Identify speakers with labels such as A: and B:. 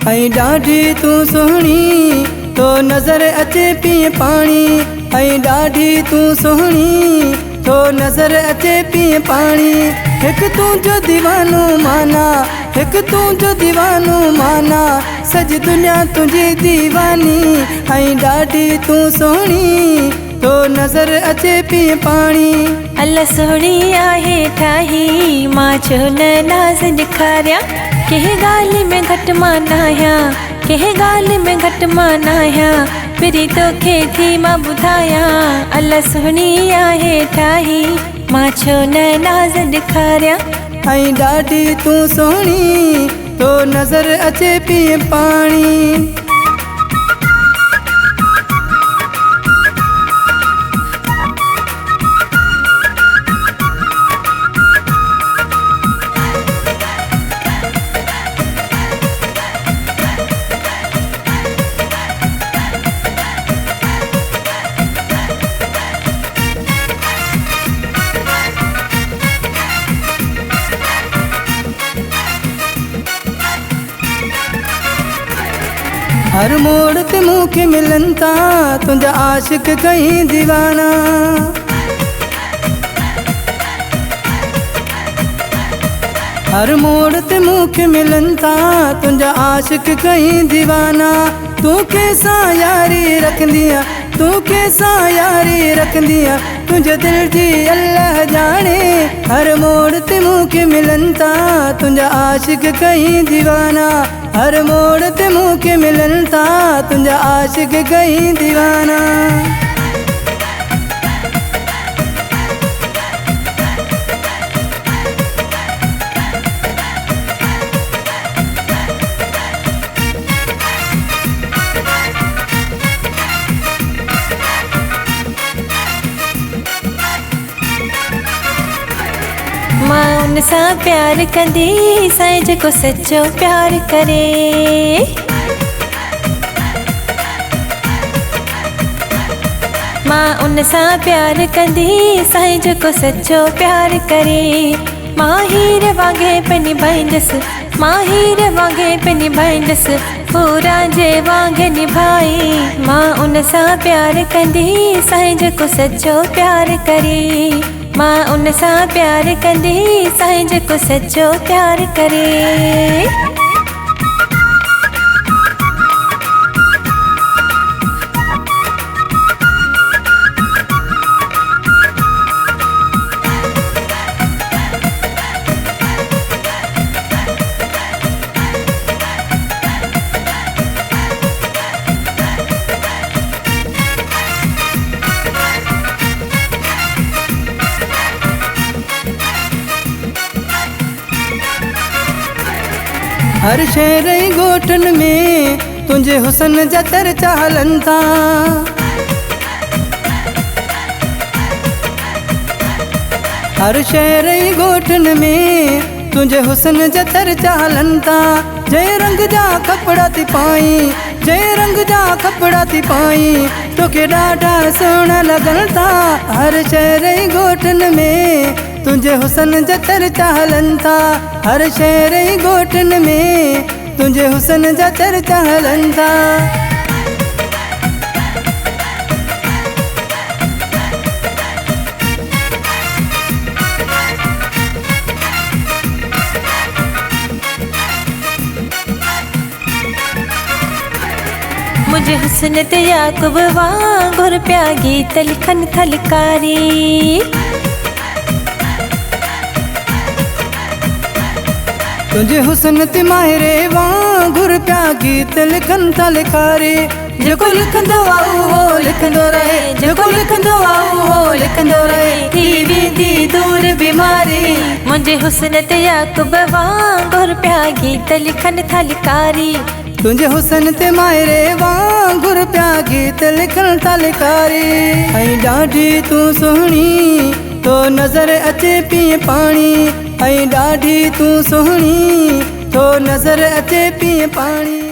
A: ऐं ॾाढी तूं सुहिणी तो नज़र अचे पीए पाणी। ऐं ॾाढी तूं सुहिणी तो नज़र अचे पीए पाणी। हिकु तुंहिंजो दीवानो माना, हिकु तुंहिंजो दीवानो माना, सॼी दुनिया तुंहिंजी दीवानी। ऐं ॾाढी तूं सुहिणी तो नज़र अचे पीए पाणी।
B: अल्लाह सुहिणी आहे ठाही, मां छो न नाज़ ॾेखारियां। कंहिं ॻाल्हि में घटि मां न आहियां, कंहिं ॻाल्हि में घटि मां न आहियां, फिरी तोखे थी मां ॿुधायां। अल्लाह सुहिणी आहे ठाही, मां छो न नाज़ ॾेखारियां।
A: ऐं ॾाढी तूं सुहिणी तो नज़र अचे पीए पाणी। हर मोड़ ते मूंखे मिलन था तुंहिंजा आशिक कहीं दीवाना। हर मोड़ ते मूंखे मिलन था तुंहिंजा आशिक कहीं दीवाना। तूं कंहिंसां यारी रखंदीअ, तूं कंहिंसां यारी रखंदीअ, तुंहिंजे दिल जी अल्लाह जाने। हर मोड़ ते मूंखे मिलन था तुंहिंजा आशिक कहीं दीवाना। हर मोड़ ते मूंखे मिलन था तुंहिंजा आशिक कहीं दीवाना।
B: मां उन सां प्यार कंदी साईं जेको सच्चो प्यार करे। मां उन सां प्यार कंदी साईं जेको सच्चो प्यार करे। मां हीर वांगे पे निभाईंदसि, मां हीर वांगे पे निभाईंदसि, पूरा जे वांगे निभाई। मां उन सां प्यार कंदी साईं जेको सच्चो प्यार करे। मां उन सां प्यार कंदी साईं जेको सच्चो प्यार करे।
A: हर शहर ॻोठनि में तुंहिंजे हुस्न जा चर्चा हलन था। हर शहर ॻोठनि में तुंहिंजे हुस्न जा चर्चा हलन था। जंहिं रंग जा कपिड़ा थी पाई, जंहिं रंग जा कपिड़ा थी पाई, तोखे ॾाढा सुहिणा लॻनि था। हर शहर ॻोठनि में तुंहिंजे हुस्न जा चर्चा हलन था। हर शहर ॻोठनि में तुंहिंजे हुस्न जा चर्चा हलन था।
B: मुझे हुस्न ते याकूब वांगुर पिया गीत लिखन थलकारी।
A: तुंहिंजे हुस्न ते माहिरे वांगुर पिया गीत लिखन थलकारी। जेको लिखंदो आहे उहो लिखंदो रहे, जेको लिखंदो आहे उहो लिखंदो रहे, थी वेंदी दूर बीमारी।
B: मुंहिंजे हुस्न ते याकूब वांगुर पिया गीत लिखन थलकारी।
A: तुंहिंजे हुस्न ते माहिरे वांगुर पिया गीत लिखन थलकारी। ऐं ॾाढी तूं सुहिणी तो नज़र अचे पीए पाणी। ऐं ॾाढी तूं सुहिणी तो नज़र अचे पीए पाणी।